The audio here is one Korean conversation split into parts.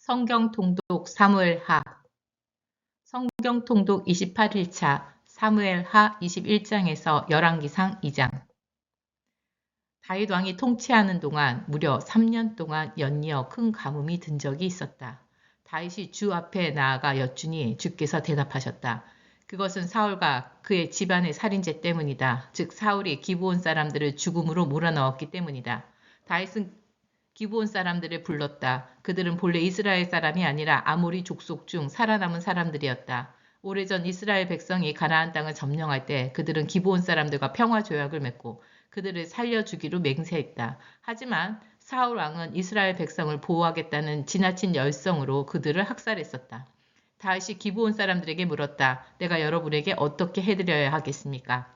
성경 통독 사무엘하 성경 통독 28일차 사무엘하 21장에서 열왕기상 2장. 다윗 왕이 통치하는 동안 무려 3년 동안 연이어 큰 가뭄이 든 적이 있었다. 다윗이 주 앞에 나아가 여쭈니 주께서 대답하셨다. 그것은 사울과 그의 집안의 살인죄 때문이다. 즉 사울이 기브온 사람들을 죽음으로 몰아넣었기 때문이다. 다윗은 기브온 사람들을 불렀다. 그들은 본래 이스라엘 사람이 아니라 아모리 족속 중 살아남은 사람들이었다. 오래전 이스라엘 백성이 가나안 땅을 점령할 때 그들은 기브온 사람들과 평화 조약을 맺고 그들을 살려주기로 맹세했다. 하지만 사울 왕은 이스라엘 백성을 보호하겠다는 지나친 열성으로 그들을 학살했었다. 다윗이 기브온 사람들에게 물었다. 내가 여러분에게 어떻게 해드려야 하겠습니까?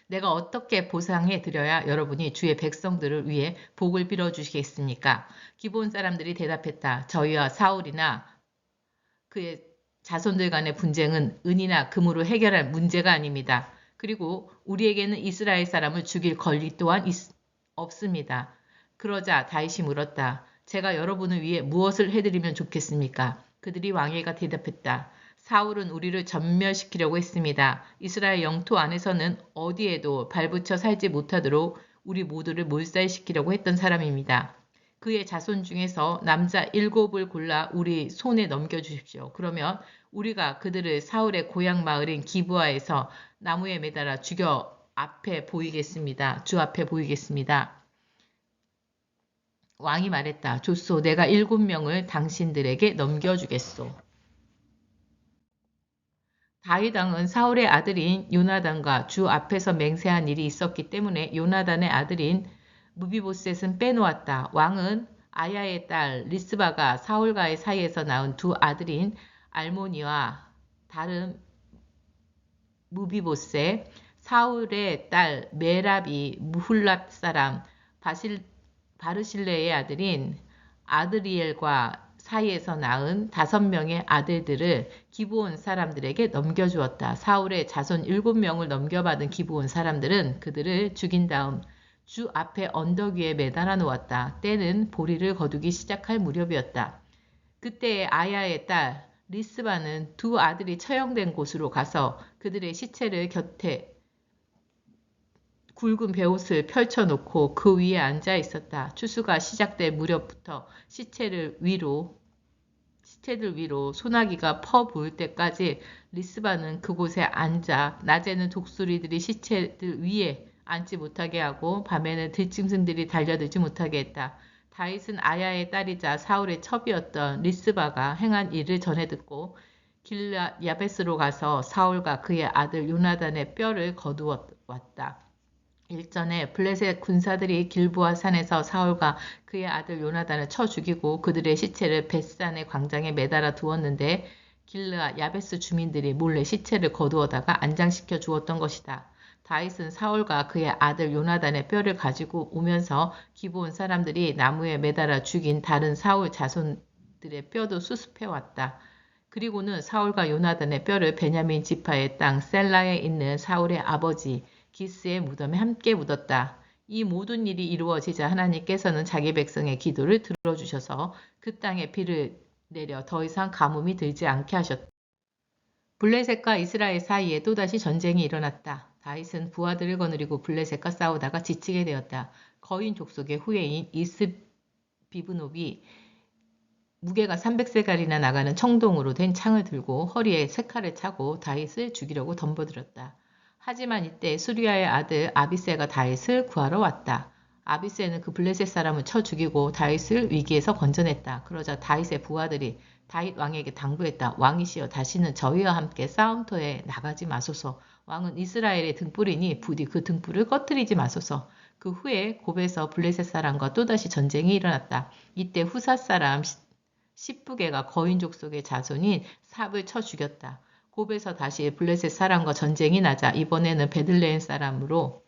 내가 어떻게 보상해 드려야 여러분이 주의 백성들을 위해 복을 빌어주시겠습니까? 기브온 사람들이 대답했다. 저희와 사울이나 그의 자손들 간의 분쟁은 은이나 금으로 해결할 문제가 아닙니다. 그리고 우리에게는 이스라엘 사람을 죽일 권리 또한 없습니다. 그러자 다윗이 물었다. 제가 여러분을 위해 무엇을 해드리면 좋겠습니까? 그들이 왕에게 대답했다. 사울은 우리를 전멸시키려고 했습니다. 이스라엘 영토 안에서는 어디에도 발붙여 살지 못하도록 우리 모두를 몰살시키려고 했던 사람입니다. 그의 자손 중에서 남자 7을 골라 우리 손에 넘겨주십시오. 그러면 우리가 그들을 사울의 고향 마을인 기브아에서 나무에 매달아 죽여 앞에 보이겠습니다. 주 앞에 보이겠습니다. 왕이 말했다. 좋소, 내가 7명을 당신들에게 넘겨주겠소. 다윗 왕은 사울의 아들인 요나단과 주 앞에서 맹세한 일이 있었기 때문에 요나단의 아들인 무비보셋은 빼놓았다. 왕은 아야의 딸 리스바가 사울과의 사이에서 낳은 두 아들인 알모니와 다른 무비보셋, 사울의 딸 메랍이 무훌랏 사람 바르실레의 아들인 아드리엘과 사이에서 낳은 5명의 아들들을 기브온 사람들에게 넘겨주었다. 사울의 자손 7명을 넘겨받은 기브온 사람들은 그들을 죽인 다음 주 앞에 언덕 위에 매달아 놓았다. 때는 보리를 거두기 시작할 무렵이었다. 그때 아야의 딸 리스바는 두 아들이 처형된 곳으로 가서 그들의 시체를 곁에 굵은 베옷을 펼쳐놓고 그 위에 앉아 있었다. 추수가 시작될 무렵부터 시체들 위로 소나기가 퍼 부을 때까지 리스바는 그곳에 앉아 낮에는 독수리들이 시체들 위에 앉지 못하게 하고 밤에는 들짐승들이 달려들지 못하게 했다. 다윗은 아야의 딸이자 사울의 첩이었던 리스바가 행한 일을 전해 듣고 길앗 야베스로 가서 사울과 그의 아들 요나단의 뼈를 거두어 왔다. 일전에 블레셋 군사들이 길보아 산에서 사울과 그의 아들 요나단을 쳐 죽이고 그들의 시체를 벳산의 광장에 매달아 두었는데 길르앗 야베스 주민들이 몰래 시체를 거두어다가 안장시켜 주었던 것이다. 다윗은 사울과 그의 아들 요나단의 뼈를 가지고 오면서 기브온 사람들이 나무에 매달아 죽인 다른 사울 자손들의 뼈도 수습해 왔다. 그리고는 사울과 요나단의 뼈를 베냐민 지파의 땅 셀라에 있는 사울의 아버지 기스의 무덤에 함께 묻었다. 이 모든 일이 이루어지자 하나님께서는 자기 백성의 기도를 들어주셔서 그 땅에 비를 내려 더 이상 가뭄이 들지 않게 하셨다. 블레셋과 이스라엘 사이에 또다시 전쟁이 일어났다. 다윗은 부하들을 거느리고 블레셋과 싸우다가 지치게 되었다. 거인 족속의 후예인 이스비브노비 무게가 300세갈이나 나가는 청동으로 된 창을 들고 허리에 색칼을 차고 다윗을 죽이려고 덤벼들었다. 하지만 이때 수리아의 아들 아비새가 다윗을 구하러 왔다. 아비새는 그 블레셋 사람을 쳐 죽이고 다윗을 위기에서 건져냈다. 그러자 다윗의 부하들이 다윗 왕에게 당부했다. 왕이시여 다시는 저희와 함께 싸움터에 나가지 마소서. 왕은 이스라엘의 등불이니 부디 그 등불을 꺼뜨리지 마소서. 그 후에 곱에서 블레셋 사람과 또다시 전쟁이 일어났다. 이때 후사 사람 십부게가 거인족 속의 자손인 삽을 쳐 죽였다. 곱에서 다시 블레셋 사람과 전쟁이 나자 이번에는 베들레헴 사람으로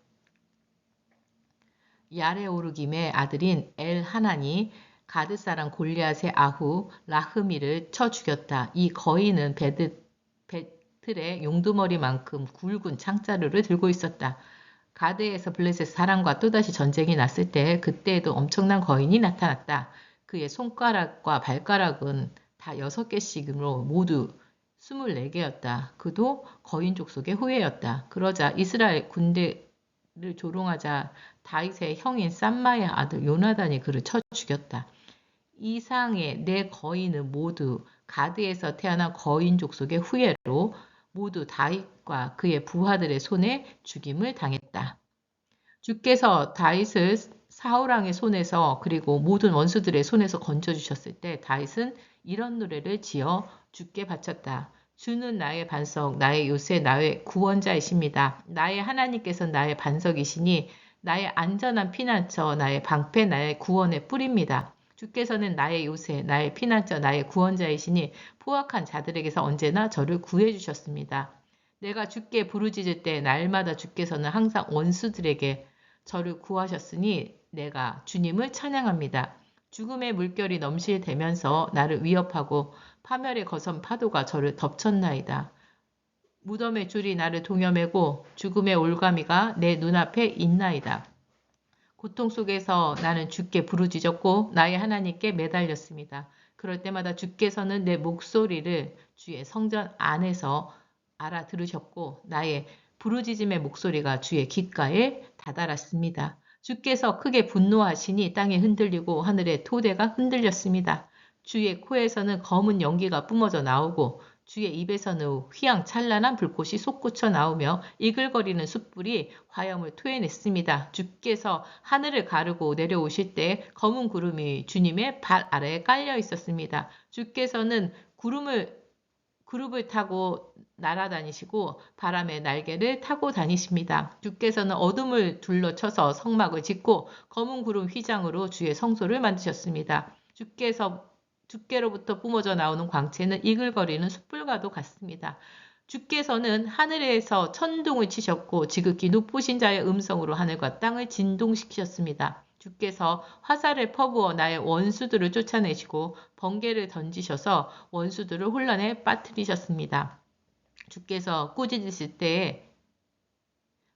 야레오르김의 아들인 엘하나니 가드 사람 골리앗의 아후 라흐미를 쳐 죽였다. 이 거인은 베틀의 용두머리만큼 굵은 창자루를 들고 있었다. 가드에서 블레셋 사람과 또다시 전쟁이 났을 때 그때에도 엄청난 거인이 나타났다. 그의 손가락과 발가락은 다 6개씩으로 모두 24개였다. 그도 거인 족속의 후예였다. 그러자 이스라엘 군대를 조롱하자 다윗의 형인 쌈마의 아들 요나단이 그를 쳐 죽였다. 이상의 네 거인은 모두 가드에서 태어난 거인 족속의 후예로 모두 다윗과 그의 부하들의 손에 죽임을 당했다. 주께서 다윗을 사울왕의 손에서 그리고 모든 원수들의 손에서 건져주셨을 때 다윗은 이런 노래를 지어 주께 바쳤다. 주는 나의 반석, 나의 요새, 나의 구원자이십니다. 나의 하나님께서는 나의 반석이시니 나의 안전한 피난처, 나의 방패, 나의 구원의 뿔입니다. 주께서는 나의 요새, 나의 피난처, 나의 구원자이시니 포악한 자들에게서 언제나 저를 구해주셨습니다. 내가 주께 부르짖을 때 날마다 주께서는 항상 원수들에게 저를 구하셨으니 내가 주님을 찬양합니다. 죽음의 물결이 넘실대면서 나를 위협하고 파멸의 거센 파도가 저를 덮쳤나이다. 무덤의 줄이 나를 동여매고 죽음의 올가미가 내 눈앞에 있나이다. 고통 속에서 나는 주께 부르짖었고 나의 하나님께 매달렸습니다. 그럴 때마다 주께서는 내 목소리를 주의 성전 안에서 알아들으셨고 나의 부르짖음의 목소리가 주의 귓가에 다다랐습니다. 주께서 크게 분노하시니 땅이 흔들리고 하늘의 토대가 흔들렸습니다. 주의 코에서는 검은 연기가 뿜어져 나오고 주의 입에서는 휘황찬란한 불꽃이 솟구쳐 나오며 이글거리는 숯불이 화염을 토해냈습니다. 주께서 하늘을 가르고 내려오실 때 검은 구름이 주님의 발 아래에 깔려 있었습니다. 주께서는 그룹을 타고 날아다니시고 바람의 날개를 타고 다니십니다. 주께서는 어둠을 둘러쳐서 성막을 짓고 검은 구름 휘장으로 주의 성소를 만드셨습니다. 주께로부터 뿜어져 나오는 광채는 이글거리는 숯불과도 같습니다. 주께서는 하늘에서 천둥을 치셨고 지극히 높으신 자의 음성으로 하늘과 땅을 진동시키셨습니다. 주께서 화살을 퍼부어 나의 원수들을 쫓아내시고 번개를 던지셔서 원수들을 혼란에 빠뜨리셨습니다. 주께서 꾸짖으실 때에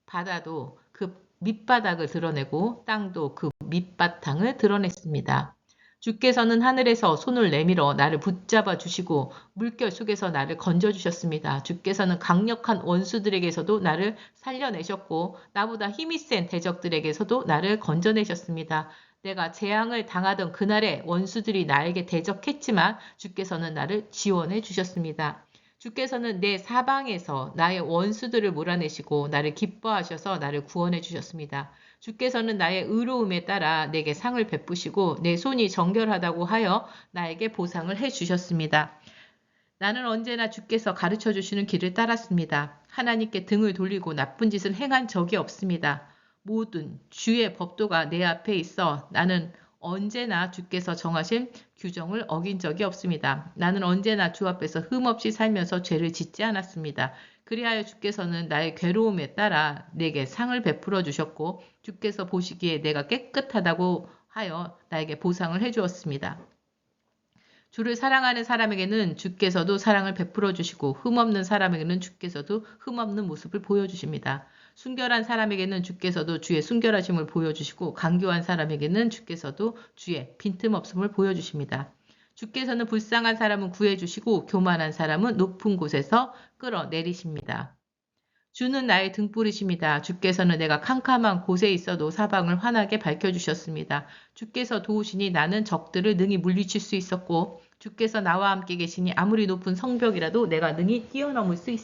바다도 그 밑바닥을 드러내고 땅도 그 밑바탕을 드러냈습니다. 주께서는 하늘에서 손을 내밀어 나를 붙잡아 주시고 물결 속에서 나를 건져 주셨습니다. 주께서는 강력한 원수들에게서도 나를 살려내셨고 나보다 힘이 센 대적들에게서도 나를 건져내셨습니다. 내가 재앙을 당하던 그날에 원수들이 나에게 대적했지만 주께서는 나를 지원해 주셨습니다. 주께서는 내 사방에서 나의 원수들을 몰아내시고 나를 기뻐하셔서 나를 구원해 주셨습니다. 주께서는 나의 의로움에 따라 내게 상을 베푸시고 내 손이 정결하다고 하여 나에게 보상을 해 주셨습니다. 나는 언제나 주께서 가르쳐 주시는 길을 따랐습니다. 하나님께 등을 돌리고 나쁜 짓을 행한 적이 없습니다. 모든 주의 법도가 내 앞에 있어 나는 언제나 주께서 정하신 규정을 어긴 적이 없습니다. 나는 언제나 주 앞에서 흠없이 살면서 죄를 짓지 않았습니다. 그리하여 주께서는 나의 괴로움에 따라 내게 상을 베풀어 주셨고 주께서 보시기에 내가 깨끗하다고 하여 나에게 보상을 해주었습니다. 주를 사랑하는 사람에게는 주께서도 사랑을 베풀어 주시고 흠없는 사람에게는 주께서도 흠없는 모습을 보여주십니다. 순결한 사람에게는 주께서도 주의 순결하심을 보여주시고 강교한 사람에게는 주께서도 주의 빈틈없음을 보여주십니다. 주께서는 불쌍한 사람은 구해주시고 교만한 사람은 높은 곳에서 끌어내리십니다. 주는 나의 등불이십니다. 주께서는 내가 캄캄한 곳에 있어도 사방을 환하게 밝혀주셨습니다. 주께서 도우시니 나는 적들을 능히 물리칠 수 있었고 주께서 나와 함께 계시니 아무리 높은 성벽이라도 내가 능히 뛰어넘을 수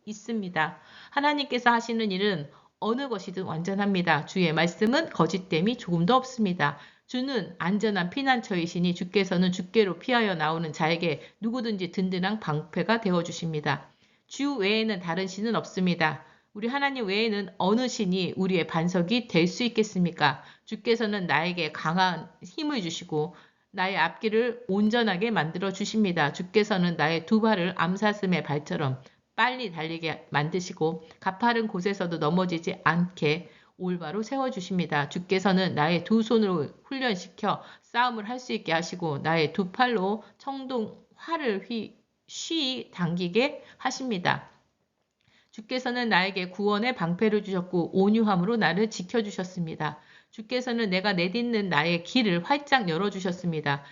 있습니다. 하나님께서 하시는 일은 어느 것이든 완전합니다. 주의 말씀은 거짓됨이 조금도 없습니다. 주는 안전한 피난처이시니 주께서는 주께로 피하여 나오는 자에게 누구든지 든든한 방패가 되어주십니다. 주 외에는 다른 신은 없습니다. 우리 하나님 외에는 어느 신이 우리의 반석이 될 수 있겠습니까? 주께서는 나에게 강한 힘을 주시고 나의 앞길을 온전하게 만들어 주십니다. 주께서는 나의 두 발을 암사슴의 발처럼 빨리 달리게 만드시고 가파른 곳에서도 넘어지지 않게 올바로 세워주십니다. 주께서는 나의 두 손으로 훈련시켜 싸움을 할 수 있게 하시고 나의 두 팔로 활을 쉬이 당기게 하십니다. 주께서는 나에게 구원의 방패를 주셨고 온유함으로 나를 지켜주셨습니다. 주께서는 내가 내딛는 나의 길을 활짝 열어주셨습니다.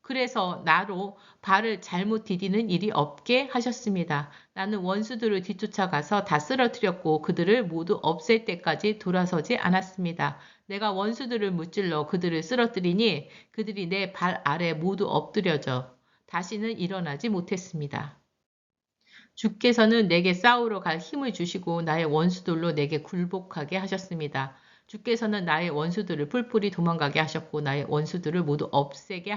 그래서 나로 발을 잘못 디디는 일이 없게 하셨습니다. 나는 원수들을 뒤쫓아가서 다 쓰러뜨렸고 그들을 모두 없앨 때까지 돌아서지 않았습니다. 내가 원수들을 무찔러 그들을 쓰러뜨리니 그들이 내 발 아래 모두 엎드려져 다시는 일어나지 못했습니다. 주께서는 내게 싸우러 갈 힘을 주시고 나의 원수들로 내게 굴복하게 하셨습니다. 주께서는 나의 원수들을 뿔뿔이 도망가게 하셨고 나의 원수들을 모두 없애게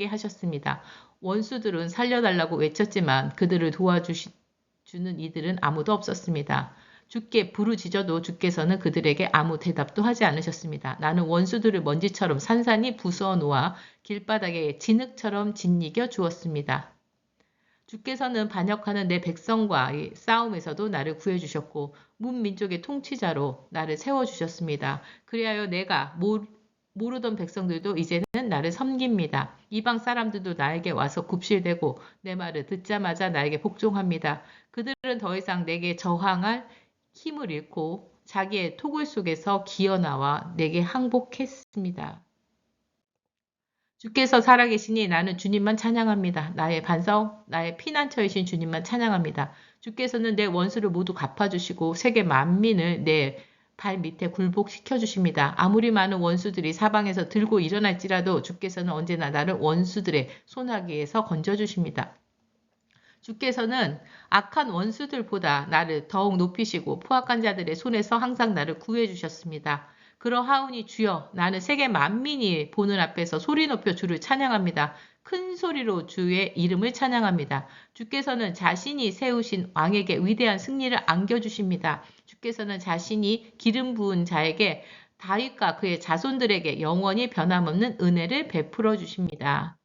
하셨습니다. 원수들은 살려달라고 외쳤지만 그들을 도와주는 이들은 아무도 없었습니다. 주께 부르짖어도 주께서는 그들에게 아무 대답도 하지 않으셨습니다. 나는 원수들을 먼지처럼 산산이 부수어 놓아 길바닥에 진흙처럼 짓이겨 주었습니다. 주께서는 반역하는 내 백성과의 싸움에서도 나를 구해주셨고 문민족의 통치자로 나를 세워주셨습니다. 그리하여 내가 모르던 백성들도 이제는 나를 섬깁니다. 이방 사람들도 나에게 와서 굽실대고 내 말을 듣자마자 나에게 복종합니다. 그들은 더 이상 내게 저항할 힘을 잃고 자기의 토굴 속에서 기어나와 내게 항복했습니다. 주께서 살아계시니 나는 주님만 찬양합니다. 나의 반석, 나의 피난처이신 주님만 찬양합니다. 주께서는 내 원수를 모두 갚아주시고 세계 만민을 내 발 밑에 굴복시켜 주십니다. 아무리 많은 원수들이 사방에서 들고 일어날지라도 주께서는 언제나 나를 원수들의 손아귀에서 건져주십니다. 주께서는 악한 원수들보다 나를 더욱 높이시고 포악한 자들의 손에서 항상 나를 구해 주셨습니다. 그러하오니 주여 나는 세계 만민이 보는 앞에서 소리 높여 주를 찬양합니다. 큰 소리로 주의 이름을 찬양합니다. 주께서는 자신이 세우신 왕에게 위대한 승리를 안겨주십니다. 주께서는 자신이 기름 부은 자에게 다윗과 그의 자손들에게 영원히 변함없는 은혜를 베풀어 주십니다.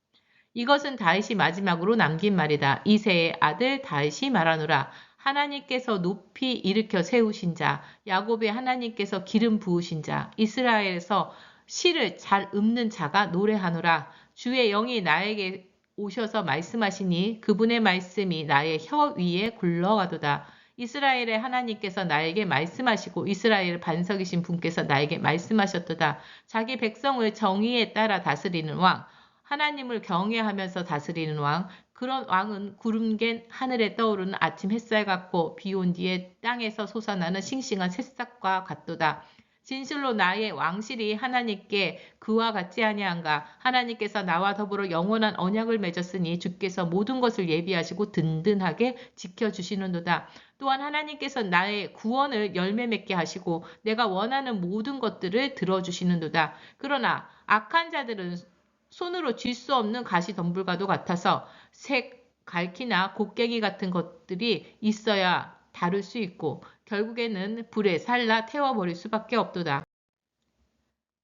이것은 다윗이 마지막으로 남긴 말이다. 이새의 아들 다윗이 말하노라. 하나님께서 높이 일으켜 세우신 자, 야곱의 하나님께서 기름 부으신 자, 이스라엘에서 시를 잘 읊는 자가 노래하노라. 주의 영이 나에게 오셔서 말씀하시니 그분의 말씀이 나의 혀 위에 굴러가도다. 이스라엘의 하나님께서 나에게 말씀하시고 이스라엘 반석이신 분께서 나에게 말씀하셨도다. 자기 백성을 정의에 따라 다스리는 왕, 하나님을 경외하면서 다스리는 왕, 그런 왕은 구름 갠 하늘에 떠오르는 아침 햇살 같고 비 온 뒤에 땅에서 솟아나는 싱싱한 새싹과 같도다. 진실로 나의 왕실이 하나님께 그와 같지 아니한가. 하나님께서 나와 더불어 영원한 언약을 맺었으니 주께서 모든 것을 예비하시고 든든하게 지켜주시는도다. 또한 하나님께서 나의 구원을 열매 맺게 하시고 내가 원하는 모든 것들을 들어주시는도다. 그러나 악한 자들은 손으로 쥘 수 없는 가시덤불과도 같아서 색, 갈퀴나 곡괭이 같은 것들이 있어야 다룰 수 있고 결국에는 불에 살라 태워버릴 수밖에 없도다.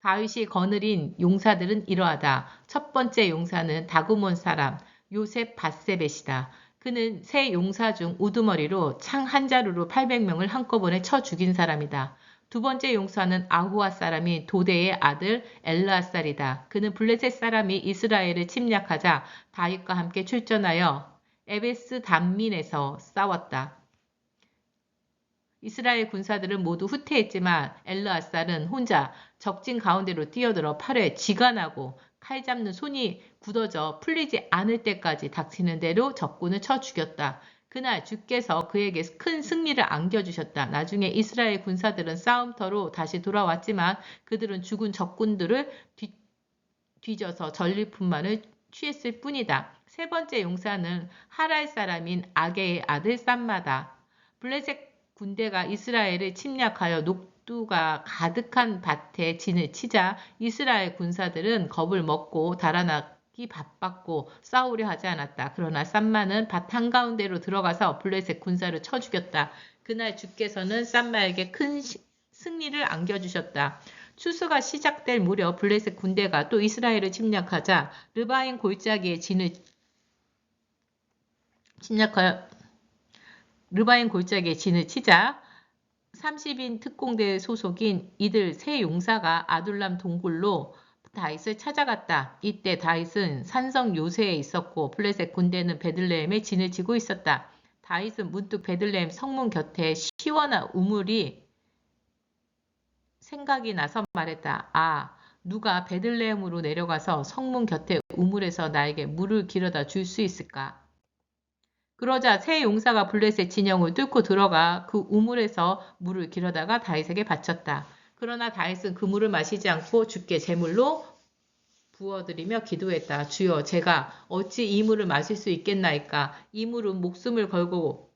다윗이 거느린 용사들은 이러하다. 첫 번째 용사는 다구몬 사람 요셉 바세벳이다. 그는 세 용사 중 우두머리로 창 한 자루로 800명을 한꺼번에 쳐 죽인 사람이다. 두 번째 용사는 아후아 사람이 도대의 아들 엘르아살이다. 그는 블레셋 사람이 이스라엘을 침략하자 다윗과 함께 출전하여 에베스 담민에서 싸웠다. 이스라엘 군사들은 모두 후퇴했지만 엘르아살은 혼자 적진 가운데로 뛰어들어 팔에 쥐가 나고 칼 잡는 손이 굳어져 풀리지 않을 때까지 닥치는 대로 적군을 쳐 죽였다. 그날 주께서 그에게 큰 승리를 안겨주셨다. 나중에 이스라엘 군사들은 싸움터로 다시 돌아왔지만 그들은 죽은 적군들을 뒤져서 전리품만을 취했을 뿐이다. 세 번째 용사는 하랄 사람인 아게의 아들 쌈마다. 블레셋 군대가 이스라엘을 침략하여 녹두가 가득한 밭에 진을 치자 이스라엘 군사들은 겁을 먹고 달아나기 바빴고 싸우려 하지 않았다. 그러나 쌈마는 밭 한가운데로 들어가서 블레셋 군사를 쳐 죽였다. 그날 주께서는 쌈마에게 큰 승리를 안겨주셨다. 추수가 시작될 무렵 블레셋 군대가 또 이스라엘을 침략하자 르바임 골짜기에 진을 치자 30인 특공대 소속인 이들 세 용사가 아둘람 동굴로 다윗을 찾아갔다. 이때 다윗은 산성 요새에 있었고 블레셋 군대는 베들레헴에 진을 치고 있었다. 다윗은 문득 베들레헴 성문 곁에 시원한 우물이 생각이 나서 말했다. 아, 누가 베들레헴으로 내려가서 성문 곁에 우물에서 나에게 물을 길어다 줄 수 있을까? 그러자 세 용사가 블레셋 진영을 뚫고 들어가 그 우물에서 물을 길어다가 다윗에게 바쳤다. 그러나 다윗은 그 물을 마시지 않고 주께 제물로 부어드리며 기도했다. 주여, 제가 어찌 이 물을 마실 수 있겠나이까? 이 물은 목숨을 걸고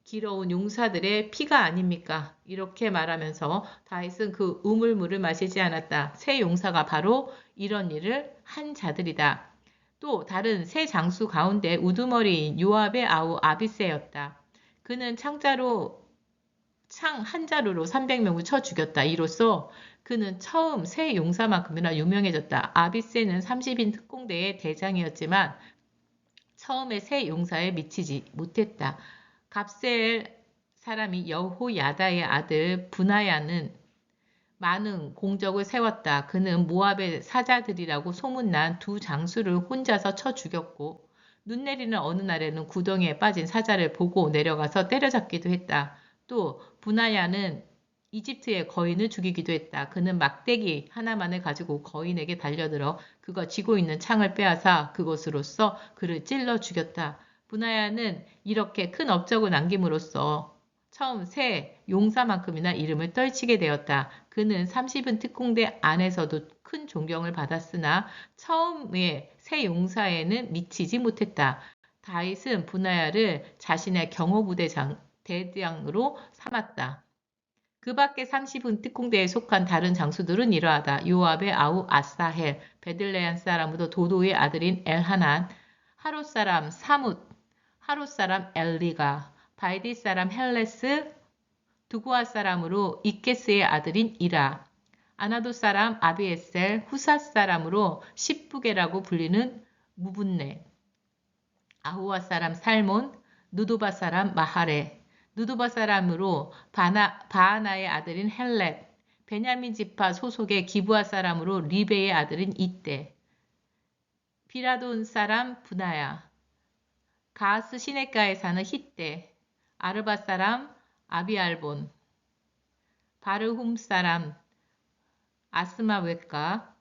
길어온 용사들의 피가 아닙니까? 이렇게 말하면서 다윗은 그 우물물을 마시지 않았다. 세 용사가 바로 이런 일을 한 자들이다. 또 다른 세 장수 가운데 우두머리인 요압의 아우 아비새였다. 그는 창 한 자루로 300명을 쳐 죽였다. 이로써 그는 처음 세 용사만큼이나 유명해졌다. 아비새는 30인 특공대의 대장이었지만 처음에 세 용사에 미치지 못했다. 갑세엘 사람이 여호야다의 아들 브나야는 많은 공적을 세웠다. 그는 모압의 사자들이라고 소문난 두 장수를 혼자서 쳐 죽였고 눈 내리는 어느 날에는 구덩이에 빠진 사자를 보고 내려가서 때려잡기도 했다. 또 브나야는 이집트의 거인을 죽이기도 했다. 그는 막대기 하나만을 가지고 거인에게 달려들어 그가 쥐고 있는 창을 빼앗아 그것으로써 그를 찔러 죽였다. 브나야는 이렇게 큰 업적을 남김으로써 처음 새 용사만큼이나 이름을 떨치게 되었다. 그는 30은 특공대 안에서도 큰 존경을 받았으나 처음에 새 용사에는 미치지 못했다. 다윗은 브나야를 자신의 경호부대 대장으로 삼았다. 그 밖에 30은 특공대에 속한 다른 장수들은 이러하다. 요압의 아우 아사헬, 베들레헴 사람으로 도도의 아들인 엘하난, 하롯 사람 사뭇, 하롯 사람 엘리가, 바이디 사람 헬레스, 두고아 사람으로 이케스의 아들인 이라, 아나도 사람 아비에셀, 후사 사람으로 십부게라고 불리는 무분네, 아후아 사람 살몬, 누도바 사람 마하레, 누도바 사람으로 바하나의 아들인 헬렛, 베냐민 지파 소속의 기브아 사람으로 리베의 아들인 이떼, 비라돈 사람 분하야, 가스 시내가에 사는 히떼, 아르바 사람 아비알본, 바르훔 사람 아스마웨가,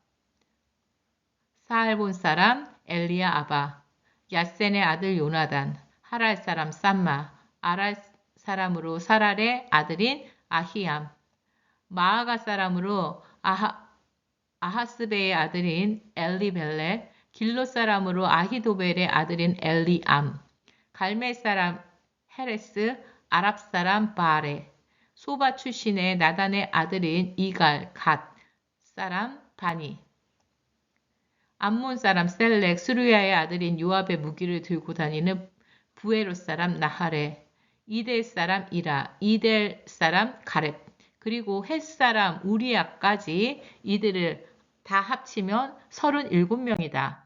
사알본 사람 엘리야 아바, 야센의 아들 요나단, 하랄 사람 쌈마, 아랄 사람으로 사랄의 아들인 아히암, 마아가 사람으로 아하스베의 아들인 엘리벨렛, 길로 사람으로 아히도벨의 아들인 엘리암, 갈멜 사람 헤레스, 아랍 사람 바레, 소바 출신의 나단의 아들인 이갈, 갓 사람 바니, 암몬 사람 셀렉, 수르야의 아들인 요압의 무기를 들고 다니는 부에롯 사람 나하레, 이델 사람 이라, 이델 사람 가렙, 그리고 헷 사람 우리야까지 이들을 다 합치면 37명이다.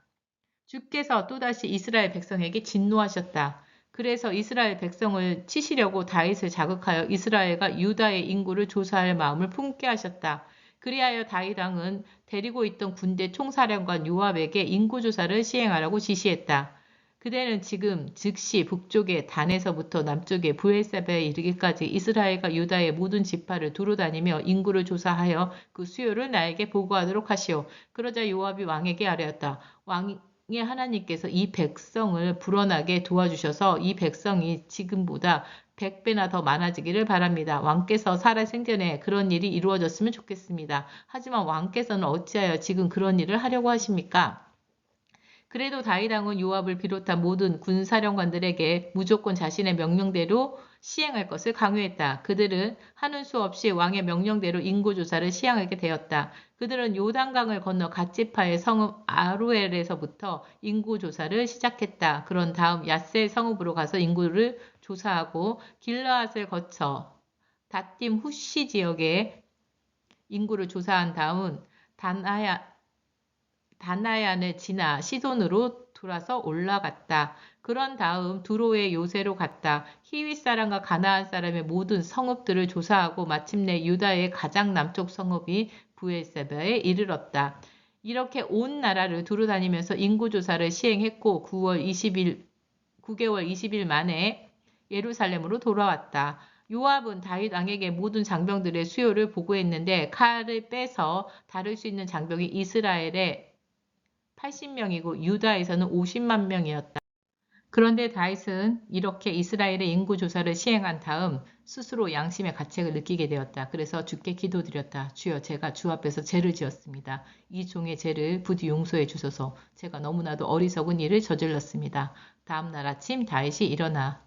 주께서 또다시 이스라엘 백성에게 진노하셨다. 그래서 이스라엘 백성을 치시려고 다윗을 자극하여 이스라엘과 유다의 인구를 조사할 마음을 품게 하셨다. 그리하여 다윗 왕은 데리고 있던 군대 총사령관 요압에게 인구조사를 시행하라고 지시했다. 그대는 지금 즉시 북쪽의 단에서부터 남쪽의 브엘세바에 이르기까지 이스라엘과 유다의 모든 지파를 두루다니며 인구를 조사하여 그 수요를 나에게 보고하도록 하시오. 그러자 요압이 왕에게 아뢰었다. 왕의 하나님께서 이 백성을 불어나게 도와주셔서 이 백성이 지금보다 100배나 더 많아지기를 바랍니다. 왕께서 살아 생전에 그런 일이 이루어졌으면 좋겠습니다. 하지만 왕께서는 어찌하여 지금 그런 일을 하려고 하십니까? 그래도 다윗 왕은 요압을 비롯한 모든 군사령관들에게 무조건 자신의 명령대로 시행할 것을 강요했다. 그들은 하는 수 없이 왕의 명령대로 인구조사를 시행하게 되었다. 그들은 요단강을 건너 갓지파의 성읍 아루엘에서부터 인구조사를 시작했다. 그런 다음 야셀 성읍으로 가서 인구를 조사하고 길르앗을 거쳐 다팀 후시 지역의 인구를 조사한 다음 다나얀을 지나 시돈으로 돌아서 올라갔다. 그런 다음 두로의 요새로 갔다. 히윗 사람과 가나안 사람의 모든 성읍들을 조사하고 마침내 유다의 가장 남쪽 성읍이 브엘세바에 이르렀다. 이렇게 온 나라를 두루다니면서 인구조사를 시행했고 9개월 20일 만에 예루살렘으로 돌아왔다. 요압은 다윗 왕에게 모든 장병들의 수요를 보고했는데 칼을 빼서 다룰 수 있는 장병이 이스라엘에 80명이고 유다에서는 50만 명이었다. 그런데 다윗은 이렇게 이스라엘의 인구 조사를 시행한 다음 스스로 양심의 가책을 느끼게 되었다. 그래서 주께 기도드렸다. 주여, 제가 주 앞에서 죄를 지었습니다. 이 종의 죄를 부디 용서해 주소서. 제가 너무나도 어리석은 일을 저질렀습니다. 다음 날 아침 다윗이 일어나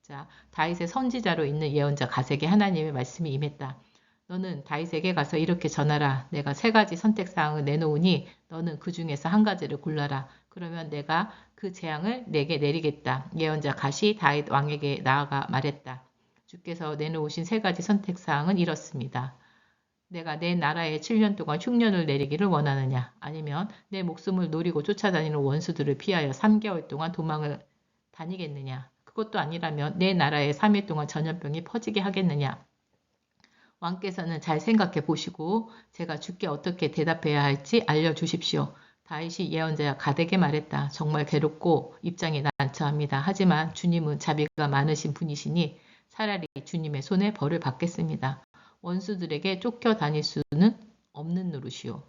자, 다윗의 선지자로 있는 예언자 갓에게 하나님의 말씀이 임했다. 너는 다윗에게 가서 이렇게 전하라. 내가 3가지 선택사항을 내놓으니 너는 그 중에서 한 가지를 골라라. 그러면 내가 그 재앙을 내게 내리겠다. 예언자 갓이 다윗 왕에게 나아가 말했다. 주께서 내놓으신 3가지 선택사항은 이렇습니다. 내가 내 나라에 7년 동안 흉년을 내리기를 원하느냐? 아니면 내 목숨을 노리고 쫓아다니는 원수들을 피하여 3개월 동안 도망을 다니겠느냐? 그것도 아니라면 내 나라에 3일 동안 전염병이 퍼지게 하겠느냐? 왕께서는 잘 생각해 보시고 제가 주께 어떻게 대답해야 할지 알려주십시오. 다윗이 예언자 갓에게 말했다. 정말 괴롭고 입장이 난처합니다. 하지만 주님은 자비가 많으신 분이시니 차라리 주님의 손에 벌을 받겠습니다. 원수들에게 쫓겨 다닐 수는 없는 노릇이요.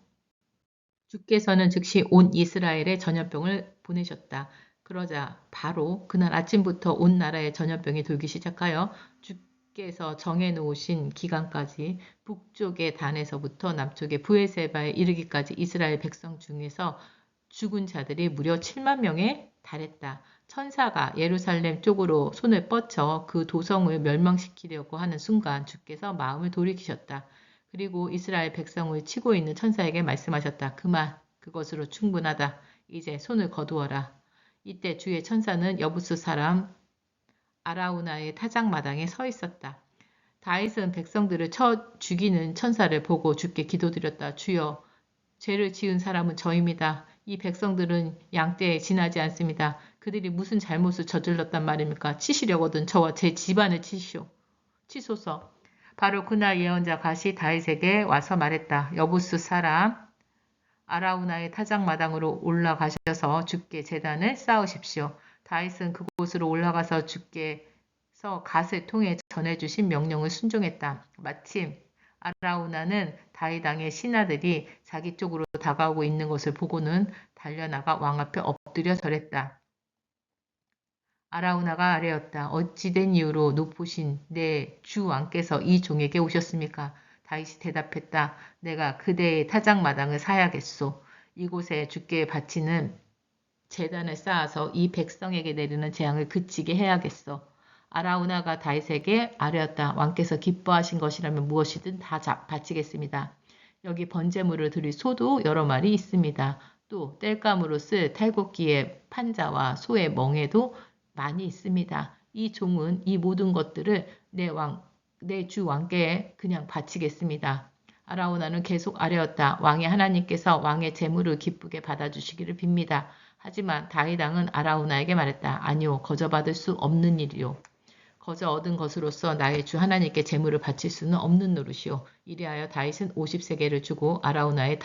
주께서는 즉시 온 이스라엘에 전염병을 보내셨다. 그러자 바로 그날 아침부터 온 나라에 전염병이 돌기 시작하여 주께서 정해놓으신 기간까지 북쪽의 단에서부터 남쪽의 브엘세바에 이르기까지 이스라엘 백성 중에서 죽은 자들이 무려 7만 명에 달했다. 천사가 예루살렘 쪽으로 손을 뻗쳐 그 도성을 멸망시키려고 하는 순간 주께서 마음을 돌이키셨다. 그리고 이스라엘 백성을 치고 있는 천사에게 말씀하셨다. 그만, 그것으로 충분하다. 이제 손을 거두어라. 이때 주의 천사는 여부스 사람 아라우나의 타작마당에 서 있었다. 다윗은 백성들을 쳐 죽이는 천사를 보고 주께 기도드렸다. 주여, 죄를 지은 사람은 저입니다. 이 백성들은 양떼에 지나지 않습니다. 그들이 무슨 잘못을 저질렀단 말입니까? 치시려거든 저와 제 집안을 치소서. 바로 그날 예언자 갓이 다윗에게 와서 말했다. 여부스 사람 아라우나의 타작마당으로 올라가셔서 주께 제단을 쌓으십시오. 다윗은 그곳으로 올라가서 주께서 갓을 통해 전해주신 명령을 순종했다. 마침 아라우나는 다윗 왕의 신하들이 자기 쪽으로 다가오고 있는 것을 보고는 달려나가 왕 앞에 엎드려 절했다. 아라우나가 아뢰었다. 어찌된 이유로 높으신 내 주 왕께서 이 종에게 오셨습니까? 다윗이 대답했다. 내가 그대의 타작마당을 사야겠소. 이곳에 주께 바치는 제단을 쌓아서 이 백성에게 내리는 재앙을 그치게 해야겠소. 아라우나가 다윗에게 아뢰었다. 왕께서 기뻐하신 것이라면 무엇이든 다 바치겠습니다. 여기 번제물을 드릴 소도 여러 마리 있습니다. 또 땔감으로 쓸 탈곡기의 판자와 소의 멍에도 많이 있습니다. 이 종은 이 모든 것들을 내 주 왕께 그냥 바치겠습니다. 아라우나는 계속 아뢰었다. 왕의 하나님께서 왕의 제물을 기쁘게 받아주시기를 빕니다. 하지만 다윗 왕은 아라우나에게 말했다. 아니요, 거저 받을 수 없는 일이요. 거저 얻은 것으로서 나의 주 하나님께 제물을 바칠 수는 없는 노릇이요. 이리하여 다윗은 50세겔을 주고 아라우나의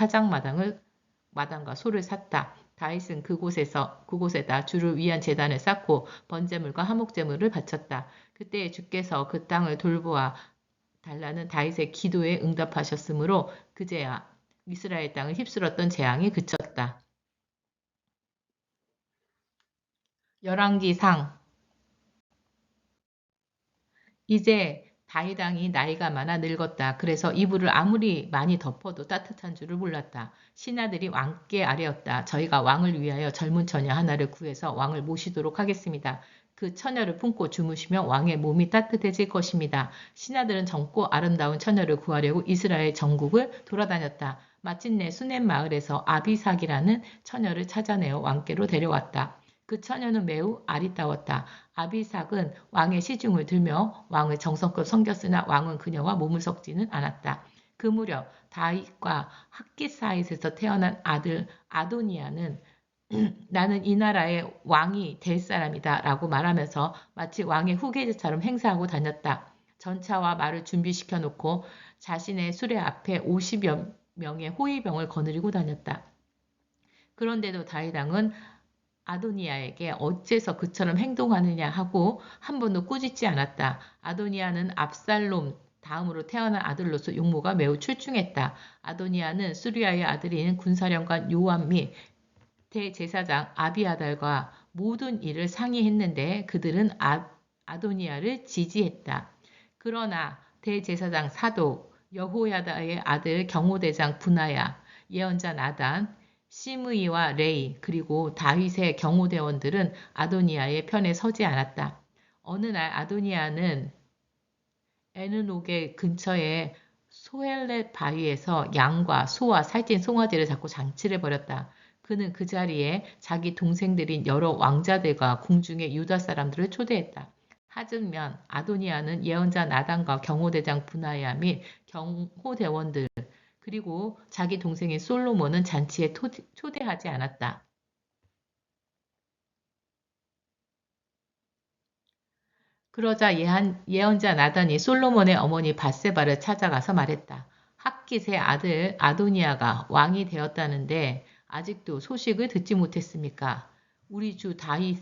마당과 소를 샀다. 다윗은 그곳에다 주를 위한 제단을 쌓고 번제물과 화목제물을 바쳤다. 그때 주께서 그 땅을 돌보아 달라는 다윗의 기도에 응답하셨으므로 그제야 이스라엘 땅을 휩쓸었던 재앙이 그쳤다. 열왕기상 이제 다윗 왕이 나이가 많아 늙었다. 그래서 이불을 아무리 많이 덮어도 따뜻한 줄을 몰랐다. 신하들이 왕께 아뢰었다. 저희가 왕을 위하여 젊은 처녀 하나를 구해서 왕을 모시도록 하겠습니다. 그 처녀를 품고 주무시면 왕의 몸이 따뜻해질 것입니다. 신하들은 젊고 아름다운 처녀를 구하려고 이스라엘 전국을 돌아다녔다. 마침내 수넴 마을에서 아비삭이라는 처녀를 찾아내어 왕께로 데려왔다. 그 처녀는 매우 아리따웠다. 아비삭은 왕의 시중을 들며 왕을 정성껏 섬겼으나 왕은 그녀와 몸을 섞지는 않았다. 그 무렵 다윗과 학기사잇에서 태어난 아들 아도니아는 나는 이 나라의 왕이 될 사람이다 라고 말하면서 마치 왕의 후계자처럼 행사하고 다녔다. 전차와 말을 준비시켜 놓고 자신의 수레 앞에 50여 명의 호위병을 거느리고 다녔다. 그런데도 다윗 왕은 아도니아에게 어째서 그처럼 행동하느냐 하고 한 번도 꾸짖지 않았다. 아도니아는 압살롬 다음으로 태어난 아들로서 용모가 매우 출중했다. 아도니아는 수리아의 아들인 군사령관 요압 및 대제사장 아비아달과 모든 일을 상의했는데 그들은 아도니아를 지지했다. 그러나 대제사장 사독, 여호야다의 아들 경호대장 분하야, 예언자 나단, 시므이와 레이, 그리고 다윗의 경호대원들은 아도니아의 편에 서지 않았다. 어느 날 아도니아는 에느녹의 근처에 소엘렛 바위에서 양과 소와 살찐 송아지를 잡고 잔치를 벌였다. 그는 그 자리에 자기 동생들인 여러 왕자들과 궁중의 유다 사람들을 초대했다. 하지만 아도니아는 예언자 나단과 경호대장 분하야 및 경호대원들 그리고 자기 동생인 솔로몬은 잔치에 초대하지 않았다. 그러자 예언자 나단이 솔로몬의 어머니 밧세바를 찾아가서 말했다. 핫깃의 아들 아도니아가 왕이 되었다는데 아직도 소식을 듣지 못했습니까? 우리 주 다윗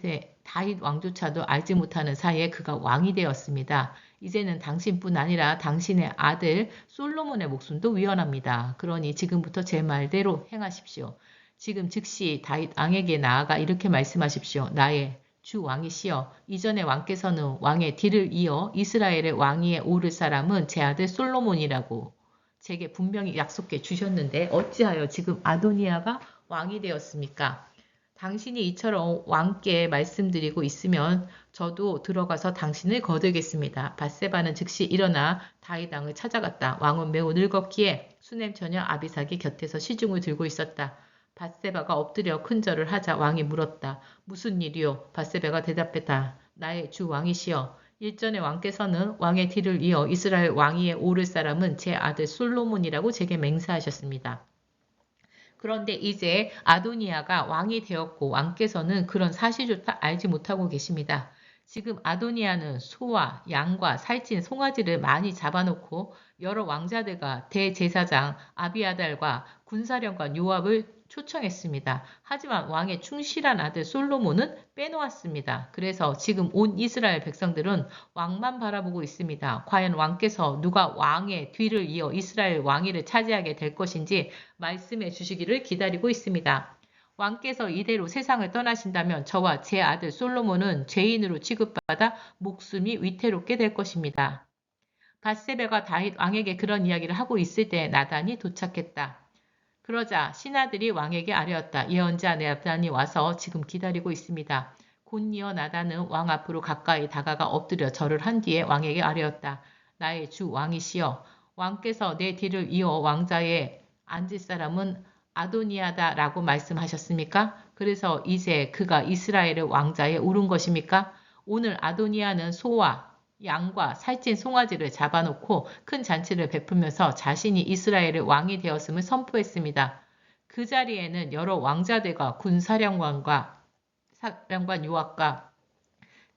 왕조차도 알지 못하는 사이에 그가 왕이 되었습니다. 이제는 당신뿐 아니라 당신의 아들 솔로몬의 목숨도 위헌합니다. 그러니 지금부터 제 말대로 행하십시오. 지금 즉시 다윗 왕에게 나아가 이렇게 말씀하십시오. 나의 주 왕이시여, 이전에 왕께서는 왕의 뒤를 이어 이스라엘의 왕위에 오를 사람은 제 아들 솔로몬이라고 제게 분명히 약속해 주셨는데 어찌하여 지금 아도니아가 왕이 되었습니까? 당신이 이처럼 왕께 말씀드리고 있으면 저도 들어가서 당신을 거두겠습니다. 밧세바는 즉시 일어나 다윗 왕을 찾아갔다. 왕은 매우 늙었기에 수냄처녀 아비삭이 곁에서 시중을 들고 있었다. 밧세바가 엎드려 큰절을 하자 왕이 물었다. 무슨 일이요? 밧세바가 대답했다. 나의 주 왕이시여. 일전에 왕께서는 왕의 뒤를 이어 이스라엘 왕위에 오를 사람은 제 아들 솔로몬이라고 제게 맹세하셨습니다. 그런데 이제 아도니아가 왕이 되었고 왕께서는 그런 사실조차 알지 못하고 계십니다. 지금 아도니아는 소와 양과 살찐 송아지를 많이 잡아놓고 여러 왕자들과 대제사장 아비아달과 군사령관 요압을 초청했습니다. 하지만 왕의 충실한 아들 솔로몬은 빼놓았습니다. 그래서 지금 온 이스라엘 백성들은 왕만 바라보고 있습니다. 과연 왕께서 누가 왕의 뒤를 이어 이스라엘 왕위를 차지하게 될 것인지 말씀해 주시기를 기다리고 있습니다. 왕께서 이대로 세상을 떠나신다면 저와 제 아들 솔로몬은 죄인으로 취급받아 목숨이 위태롭게 될 것입니다. 밧세바가 다윗 왕에게 그런 이야기를 하고 있을 때 나단이 도착했다. 그러자 신하들이 왕에게 아뢰었다. 예언자 나단이 와서 지금 기다리고 있습니다. 곧이어 나단은 왕 앞으로 가까이 다가가 엎드려 절을 한 뒤에 왕에게 아뢰었다. 나의 주 왕이시여, 왕께서 내 뒤를 이어 왕자에 앉을 사람은 아도니아다라고 말씀하셨습니까? 그래서 이제 그가 이스라엘의 왕자에 오른 것입니까? 오늘 아도니아는 소와 양과 살찐 송아지를 잡아놓고 큰 잔치를 베풀면서 자신이 이스라엘의 왕이 되었음을 선포했습니다. 그 자리에는 여러 왕자들과 군사령관과 사령관 요압과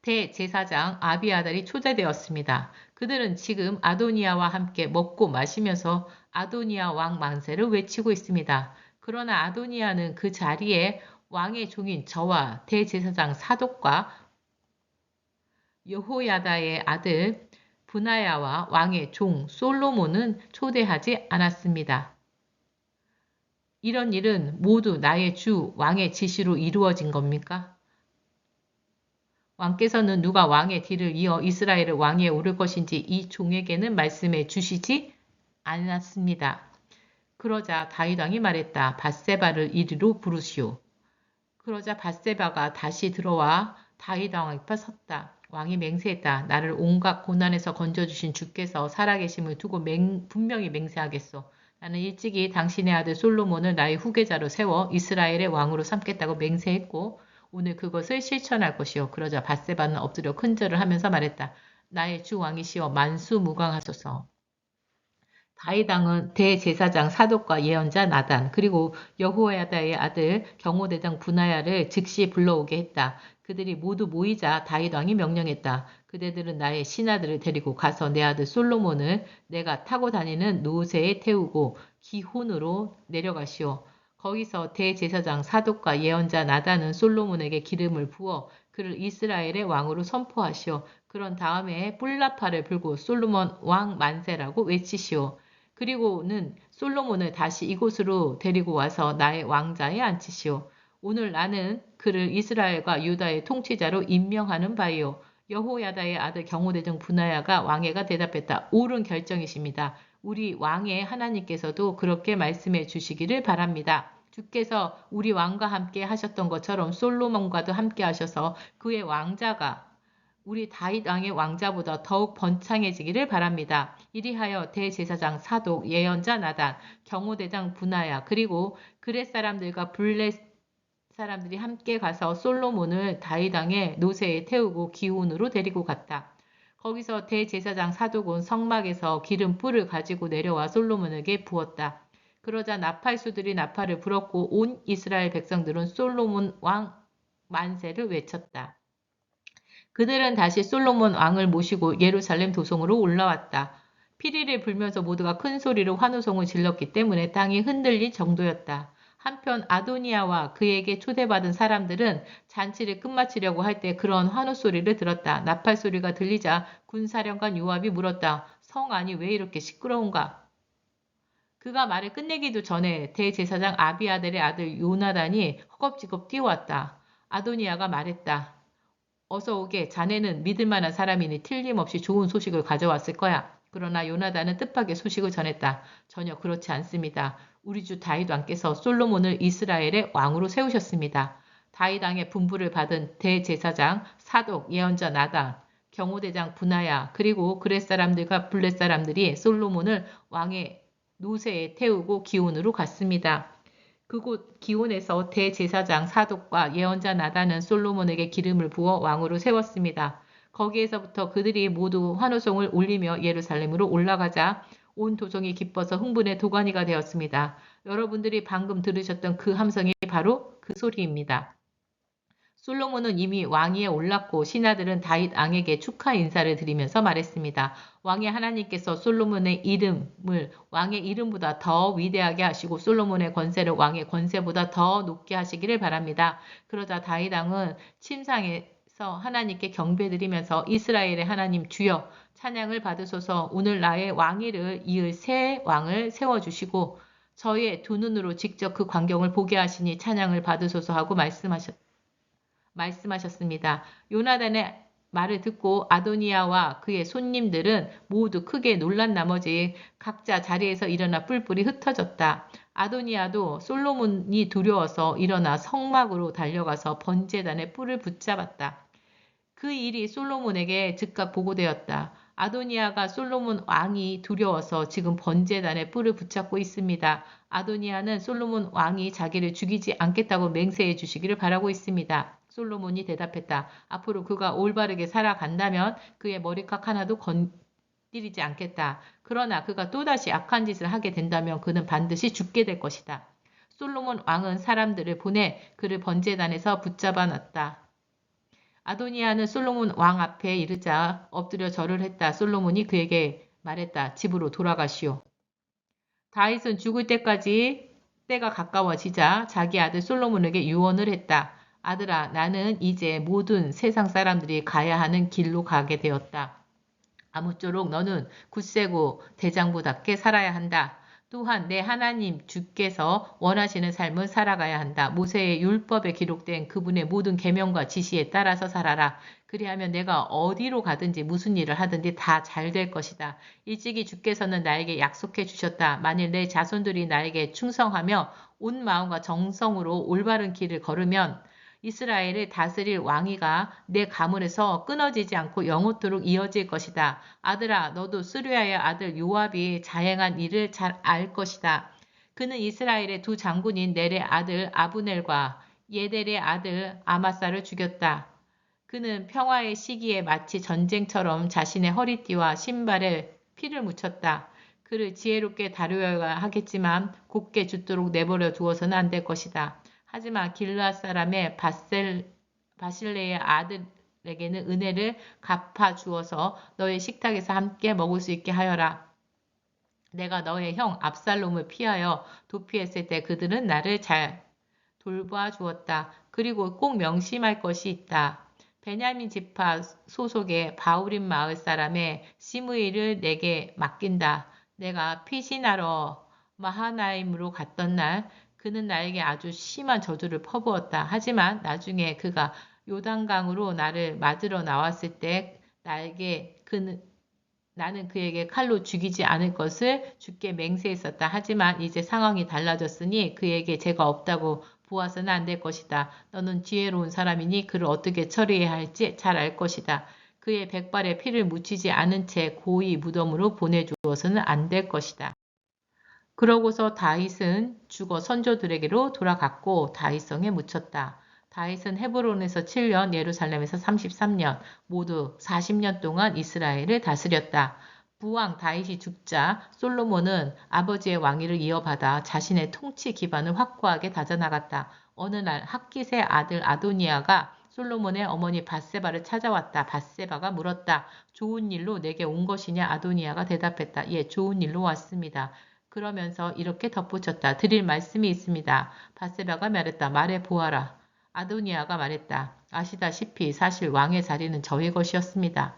대제사장 아비아달이 초대되었습니다. 그들은 지금 아도니아와 함께 먹고 마시면서 아도니아 왕 만세를 외치고 있습니다. 그러나 아도니아는 그 자리에 왕의 종인 저와 대제사장 사독과 여호야다의 아들 분하야와 왕의 종 솔로몬은 초대하지 않았습니다. 이런 일은 모두 나의 주 왕의 지시로 이루어진 겁니까? 왕께서는 누가 왕의 뒤를 이어 이스라엘의 왕위에 오를 것인지 이 종에게는 말씀해 주시지 않았습니다. 그러자 다윗 왕이 말했다. 밧세바를 이리로 부르시오. 그러자 밧세바가 다시 들어와 다윗 왕 앞에 섰다. 왕이 맹세했다. 나를 온갖 고난에서 건져주신 주께서 살아계심을 두고 분명히 맹세하겠소. 나는 일찍이 당신의 아들 솔로몬을 나의 후계자로 세워 이스라엘의 왕으로 삼겠다고 맹세했고 오늘 그것을 실천할 것이요. 그러자 밧세바는 엎드려 큰절을 하면서 말했다. 나의 주 왕이시여 만수무강하소서. 다윗 왕은 대제사장 사독과 예언자 나단 그리고 여호야다의 아들 경호대장 분하야를 즉시 불러오게 했다. 그들이 모두 모이자 다윗 왕이 명령했다. 그대들은 나의 신하들을 데리고 가서 내 아들 솔로몬을 내가 타고 다니는 노새에 태우고 기혼으로 내려가시오. 거기서 대제사장 사독과 예언자 나단은 솔로몬에게 기름을 부어 그를 이스라엘의 왕으로 선포하시오. 그런 다음에 뿔나팔을 불고 솔로몬 왕 만세라고 외치시오. 그리고는 솔로몬을 다시 이곳으로 데리고 와서 나의 왕자에 앉히시오. 오늘 나는 그를 이스라엘과 유다의 통치자로 임명하는 바이오. 여호야다의 아들 경호대장 분하야가 왕에게 대답했다. 옳은 결정이십니다. 우리 왕의 하나님께서도 그렇게 말씀해 주시기를 바랍니다. 주께서 우리 왕과 함께 하셨던 것처럼 솔로몬과도 함께 하셔서 그의 왕자가 우리 다윗 왕의 왕자보다 더욱 번창해지기를 바랍니다. 이리하여 대제사장 사독, 예언자 나단, 경호대장 분하야 그리고 그렛 사람들과 블렛 사람들이 함께 가서 솔로몬을 다윗 왕의 노새에 태우고 기온으로 데리고 갔다. 거기서 대제사장 사독은 성막에서 기름 뿔을 가지고 내려와 솔로몬에게 부었다. 그러자 나팔수들이 나팔을 불었고 온 이스라엘 백성들은 솔로몬 왕 만세를 외쳤다. 그들은 다시 솔로몬 왕을 모시고 예루살렘 도성으로 올라왔다. 피리를 불면서 모두가 큰 소리로 환호성을 질렀기 때문에 땅이 흔들릴 정도였다. 한편 아도니아와 그에게 초대받은 사람들은 잔치를 끝마치려고 할 때 그런 환호 소리를 들었다. 나팔 소리가 들리자 군사령관 요압이 물었다. 성 안이 왜 이렇게 시끄러운가? 그가 말을 끝내기도 전에 대제사장 아비아델의 아들 요나단이 허겁지겁 뛰어왔다. 아도니아가 말했다. 어서 오게. 자네는 믿을 만한 사람이니 틀림없이 좋은 소식을 가져왔을 거야. 그러나 요나단은 뜻밖의 소식을 전했다. 전혀 그렇지 않습니다. 우리 주 다윗 왕께서 솔로몬을 이스라엘의 왕으로 세우셨습니다. 다윗 왕의 분부를 받은 대제사장 사독 예언자 나단 경호대장 분하야 그리고 그렛 사람들과 블렛 사람들이 솔로몬을 왕의 노새에 태우고 기온으로 갔습니다. 그곳 기온에서 대제사장 사독과 예언자 나단은 솔로몬에게 기름을 부어 왕으로 세웠습니다. 거기에서부터 그들이 모두 환호성을 올리며 예루살렘으로 올라가자 온 도성이 기뻐서 흥분의 도가니가 되었습니다. 여러분들이 방금 들으셨던 그 함성이 바로 그 소리입니다. 솔로몬은 이미 왕위에 올랐고 신하들은 다윗 왕에게 축하 인사를 드리면서 말했습니다. 왕의 하나님께서 솔로몬의 이름을 왕의 이름보다 더 위대하게 하시고 솔로몬의 권세를 왕의 권세보다 더 높게 하시기를 바랍니다. 그러자 다윗 왕은 침상에서 하나님께 경배드리면서 이스라엘의 하나님 주여 찬양을 받으소서 오늘 나의 왕위를 이을 새 왕을 세워주시고 저의 두 눈으로 직접 그 광경을 보게 하시니 찬양을 받으소서 하고 말씀하셨습니다. 요나단의 말을 듣고 아도니아와 그의 손님들은 모두 크게 놀란 나머지 각자 자리에서 일어나 뿔뿔이 흩어졌다. 아도니아도 솔로몬이 두려워서 일어나 성막으로 달려가서 번제단에 뿔을 붙잡았다. 그 일이 솔로몬에게 즉각 보고되었다. 아도니아가 솔로몬 왕이 두려워서 지금 번제단에 뿔을 붙잡고 있습니다. 아도니아는 솔로몬 왕이 자기를 죽이지 않겠다고 맹세해 주시기를 바라고 있습니다. 솔로몬이 대답했다. 앞으로 그가 올바르게 살아간다면 그의 머리카락 하나도 건드리지 않겠다. 그러나 그가 또다시 악한 짓을 하게 된다면 그는 반드시 죽게 될 것이다. 솔로몬 왕은 사람들을 보내 그를 번제단에서 붙잡아 놨다. 아도니아는 솔로몬 왕 앞에 이르자 엎드려 절을 했다. 솔로몬이 그에게 말했다. 집으로 돌아가시오. 다윗은 죽을 때까지 때가 가까워지자 자기 아들 솔로몬에게 유언을 했다. 아들아, 나는 이제 모든 세상 사람들이 가야 하는 길로 가게 되었다. 아무쪼록 너는 굳세고 대장부답게 살아야 한다. 또한 내 하나님 주께서 원하시는 삶을 살아가야 한다. 모세의 율법에 기록된 그분의 모든 계명과 지시에 따라서 살아라. 그리하면 내가 어디로 가든지 무슨 일을 하든지 다 잘 될 것이다. 일찍이 주께서는 나에게 약속해 주셨다. 만일 내 자손들이 나에게 충성하며 온 마음과 정성으로 올바른 길을 걸으면 이스라엘을 다스릴 왕위가 내 가문에서 끊어지지 않고 영원토록 이어질 것이다. 아들아, 너도 스루야의 아들 요압이 자행한 일을 잘 알 것이다. 그는 이스라엘의 두 장군인 넬의 아들 아브넬과 예델의 아들 아마사를 죽였다. 그는 평화의 시기에 마치 전쟁처럼 자신의 허리띠와 신발에 피를 묻혔다. 그를 지혜롭게 다루어야 하겠지만 곱게 죽도록 내버려 두어서는 안 될 것이다. 하지만 길르앗 사람의 바실레의 아들에게는 은혜를 갚아 주어서 너의 식탁에서 함께 먹을 수 있게 하여라. 내가 너의 형 압살롬을 피하여 도피했을 때 그들은 나를 잘 돌봐 주었다. 그리고 꼭 명심할 것이 있다. 베냐민 지파 소속의 바울임 마을 사람의 시므이를 내게 맡긴다. 내가 피신하러 마하나임으로 갔던 날 그는 나에게 아주 심한 저주를 퍼부었다. 하지만 나중에 그가 요단강으로 나를 맞으러 나왔을 때 나는 그에게 칼로 죽이지 않을 것을 주께 맹세했었다. 하지만 이제 상황이 달라졌으니 그에게 죄가 없다고 보아서는 안 될 것이다. 너는 지혜로운 사람이니 그를 어떻게 처리해야 할지 잘 알 것이다. 그의 백발의 피를 묻히지 않은 채 고의 무덤으로 보내주어서는 안 될 것이다. 그러고서 다윗은 죽어 선조들에게로 돌아갔고 다윗성에 묻혔다. 다윗은 헤브론에서 7년, 예루살렘에서 33년, 모두 40년 동안 이스라엘을 다스렸다. 부왕 다윗이 죽자 솔로몬은 아버지의 왕위를 이어받아 자신의 통치 기반을 확고하게 다져나갔다. 어느 날 핫깃의 아들 아도니아가 솔로몬의 어머니 밧세바를 찾아왔다. 밧세바가 물었다. 좋은 일로 내게 온 것이냐? 아도니아가 대답했다. 예, 좋은 일로 왔습니다. 그러면서 이렇게 덧붙였다. 드릴 말씀이 있습니다. 밧세바가 말했다. 말해 보아라. 아도니아가 말했다. 아시다시피 사실 왕의 자리는 저의 것이었습니다.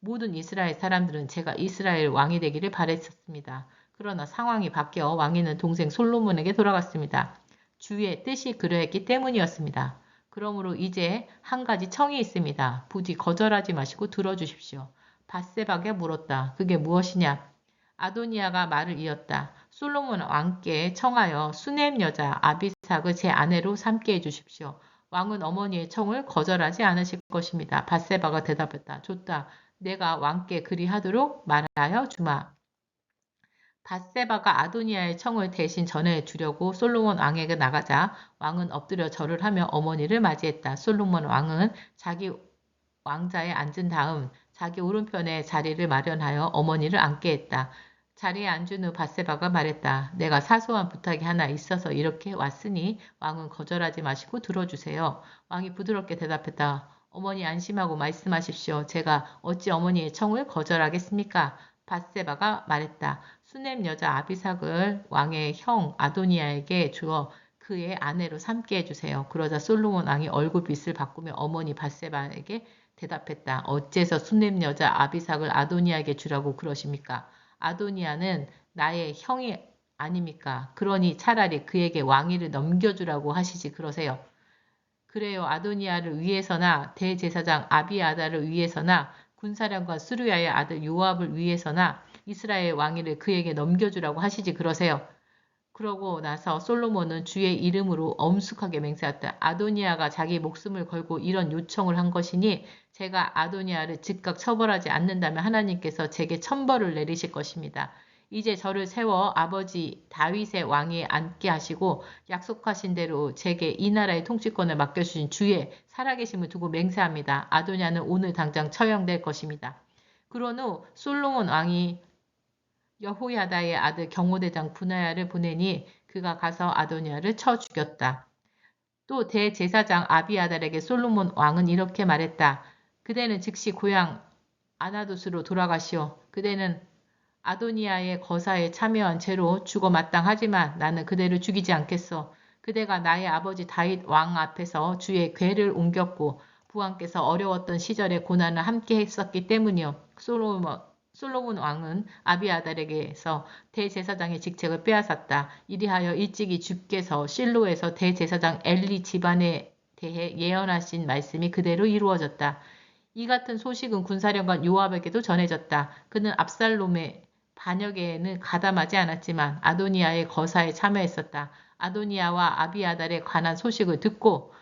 모든 이스라엘 사람들은 제가 이스라엘 왕이 되기를 바랬었습니다. 그러나 상황이 바뀌어 왕위는 동생 솔로몬에게 돌아갔습니다. 주의 뜻이 그러했기 때문이었습니다. 그러므로 이제 한 가지 청이 있습니다. 부디 거절하지 마시고 들어주십시오. 밧세바가 물었다. 그게 무엇이냐? 아도니아가 말을 이었다. 솔로몬 왕께 청하여 수넴 여자 아비삭을 제 아내로 삼게 해주십시오. 왕은 어머니의 청을 거절하지 않으실 것입니다. 밧세바가 대답했다. 좋다. 내가 왕께 그리하도록 말하여 주마. 밧세바가 아도니아의 청을 대신 전해주려고 솔로몬 왕에게 나가자 왕은 엎드려 절을 하며 어머니를 맞이했다. 솔로몬 왕은 자기 왕자에 앉은 다음 자기 오른편에 자리를 마련하여 어머니를 앉게 했다. 자리에 앉은 후 밧세바가 말했다. 내가 사소한 부탁이 하나 있어서 이렇게 왔으니 왕은 거절하지 마시고 들어주세요. 왕이 부드럽게 대답했다. 어머니 안심하고 말씀하십시오. 제가 어찌 어머니의 청을 거절하겠습니까? 밧세바가 말했다. 수넴 여자 아비삭을 왕의 형 아도니아에게 주어 그의 아내로 삼게 해주세요. 그러자 솔로몬 왕이 얼굴빛을 바꾸며 어머니 밧세바에게 대답했다. 어째서 수넴 여자 아비삭을 아도니아에게 주라고 그러십니까? 아도니아는 나의 형이 아닙니까? 그러니 차라리 그에게 왕위를 넘겨주라고 하시지 그러세요. 그래요. 아도니아를 위해서나 대제사장 아비아다를 위해서나 군사령관 수르야의 아들 요압을 위해서나 이스라엘 왕위를 그에게 넘겨주라고 하시지 그러세요. 그러고 나서 솔로몬은 주의 이름으로 엄숙하게 맹세했다. 아도니아가 자기 목숨을 걸고 이런 요청을 한 것이니 제가 아도니아를 즉각 처벌하지 않는다면 하나님께서 제게 천벌을 내리실 것입니다. 이제 저를 세워 아버지 다윗의 왕위에 앉게 하시고 약속하신 대로 제게 이 나라의 통치권을 맡겨주신 주의 살아계심을 두고 맹세합니다. 아도니아는 오늘 당장 처형될 것입니다. 그런 후 솔로몬 왕이 여호야다의 아들 경호대장 분하야를 보내니 그가 가서 아도니아를 쳐 죽였다. 또 대제사장 아비아달에게 솔로몬 왕은 이렇게 말했다. 그대는 즉시 고향 아나돗으로 돌아가시오. 그대는 아도니아의 거사에 참여한 죄로 죽어 마땅하지만 나는 그대를 죽이지 않겠소. 그대가 나의 아버지 다윗 왕 앞에서 주의 궤를 옮겼고 부왕께서 어려웠던 시절에 고난을 함께 했었기 때문이요. 솔로몬 왕은 아비아달에게서 대제사장의 직책을 빼앗았다. 이리하여 일찍이 주께서 실로에서 대제사장 엘리 집안에 대해 예언하신 말씀이 그대로 이루어졌다. 이 같은 소식은 군사령관 요압에게도 전해졌다. 그는 압살롬의 반역에는 가담하지 않았지만 아도니아의 거사에 참여했었다. 아도니아와 아비아달에 관한 소식을 듣고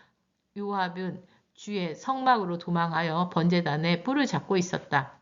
요압은 주의 성막으로 도망하여 번제단에 뿔을 잡고 있었다.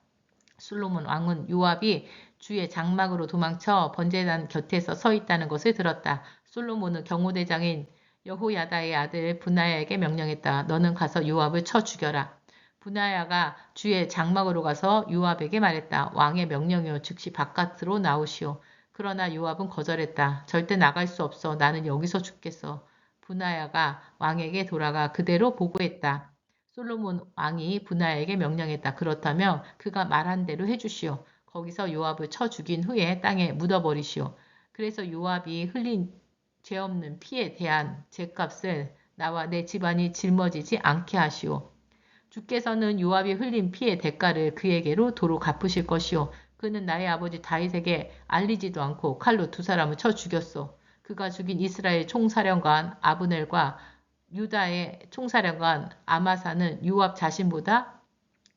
솔로몬 왕은 요압이 주의 장막으로 도망쳐 번제단 곁에서 서 있다는 것을 들었다. 솔로몬은 경호대장인 여호야다의 아들 분하야에게 명령했다. 너는 가서 요압을 쳐 죽여라. 분하야가 주의 장막으로 가서 요압에게 말했다. 왕의 명령이요 즉시 바깥으로 나오시오. 그러나 요압은 거절했다. 절대 나갈 수 없어. 나는 여기서 죽겠어. 분하야가 왕에게 돌아가 그대로 보고했다. 솔로몬 왕이 분하야에게 명령했다. 그렇다면 그가 말한 대로 해주시오. 거기서 요압을 쳐 죽인 후에 땅에 묻어버리시오. 그래서 요압이 흘린 죄 없는 피에 대한 죄값을 나와 내 집안이 짊어지지 않게 하시오. 주께서는 요압이 흘린 피의 대가를 그에게로 도로 갚으실 것이오. 그는 나의 아버지 다윗에게 알리지도 않고 칼로 두 사람을 쳐 죽였소. 그가 죽인 이스라엘 총사령관 아브넬과 유다의 총사령관 아마사는 요압 자신보다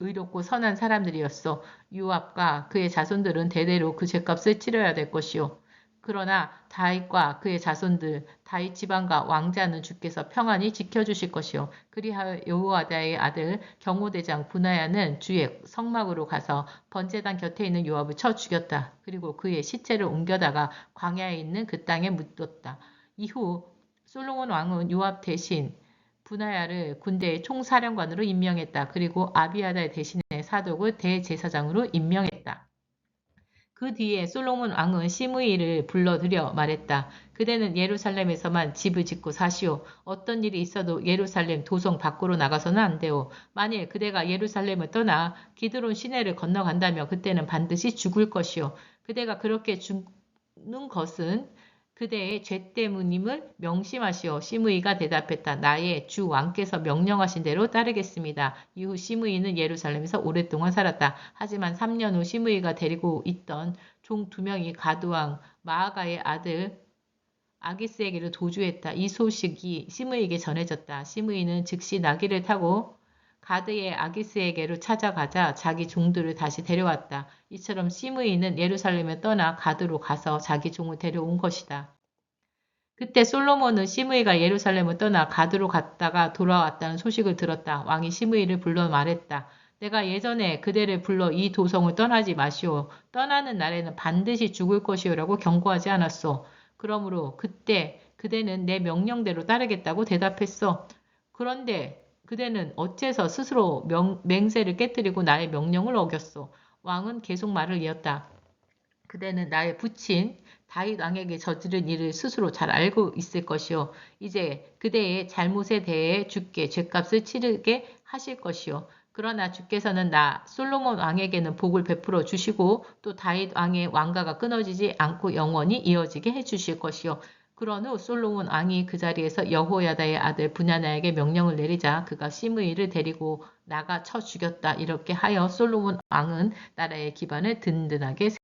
의롭고 선한 사람들이었어. 요압과 그의 자손들은 대대로 그 죄값을 치러야 될 것이요. 그러나 다윗과 그의 자손들, 다윗 집안과 왕자는 주께서 평안히 지켜주실 것이요. 그리하여 여호야다의 아들 경호대장 분하야는 주의 성막으로 가서 번제단 곁에 있는 요압을 쳐 죽였다. 그리고 그의 시체를 옮겨다가 광야에 있는 그 땅에 묻었다. 이후 솔로몬 왕은 요압 대신 분하야를 군대의 총사령관으로 임명했다. 그리고 아비아달 대신에 사독을 대제사장으로 임명했다. 그 뒤에 솔로몬 왕은 시므이를 불러들여 말했다. 그대는 예루살렘에서만 집을 짓고 사시오. 어떤 일이 있어도 예루살렘 도성 밖으로 나가서는 안 돼요. 만일 그대가 예루살렘을 떠나 기드론 시내를 건너간다면 그때는 반드시 죽을 것이오. 그대가 그렇게 죽는 것은 그대의 죄 때문임을 명심하시오. 시므이가 대답했다. 나의 주 왕께서 명령하신 대로 따르겠습니다. 이후 시므이는 예루살렘에서 오랫동안 살았다. 하지만 3년 후 시므이가 데리고 있던 종 2명이 가드왕 마아가의 아들 아기스에게로 도주했다. 이 소식이 시므이에게 전해졌다. 시므이는 즉시 나귀를 타고 가드의 아기스에게로 찾아가자 자기 종들을 다시 데려왔다. 이처럼 시므이는 예루살렘에 떠나 가드로 가서 자기 종을 데려온 것이다. 그때 솔로몬은 시므이가 예루살렘을 떠나 가드로 갔다가 돌아왔다는 소식을 들었다. 왕이 시므이를 불러 말했다. 내가 예전에 그대를 불러 이 도성을 떠나지 마시오. 떠나는 날에는 반드시 죽을 것이오라고 경고하지 않았소. 그러므로 그때 그대는 내 명령대로 따르겠다고 대답했어. 그런데 그대는 어째서 스스로 맹세를 깨뜨리고 나의 명령을 어겼소. 왕은 계속 말을 이었다. 그대는 나의 부친 다윗 왕에게 저지른 일을 스스로 잘 알고 있을 것이요. 이제 그대의 잘못에 대해 주께 죄값을 치르게 하실 것이요. 그러나 주께서는 나 솔로몬 왕에게는 복을 베풀어 주시고 또 다윗 왕의 왕가가 끊어지지 않고 영원히 이어지게 해주실 것이요. 그런 후 솔로몬 왕이 그 자리에서 여호야다의 아들 분야나에게 명령을 내리자 그가 시므이를 데리고 나가 쳐 죽였다. 이렇게 하여 솔로몬 왕은 나라의 기반을 든든하게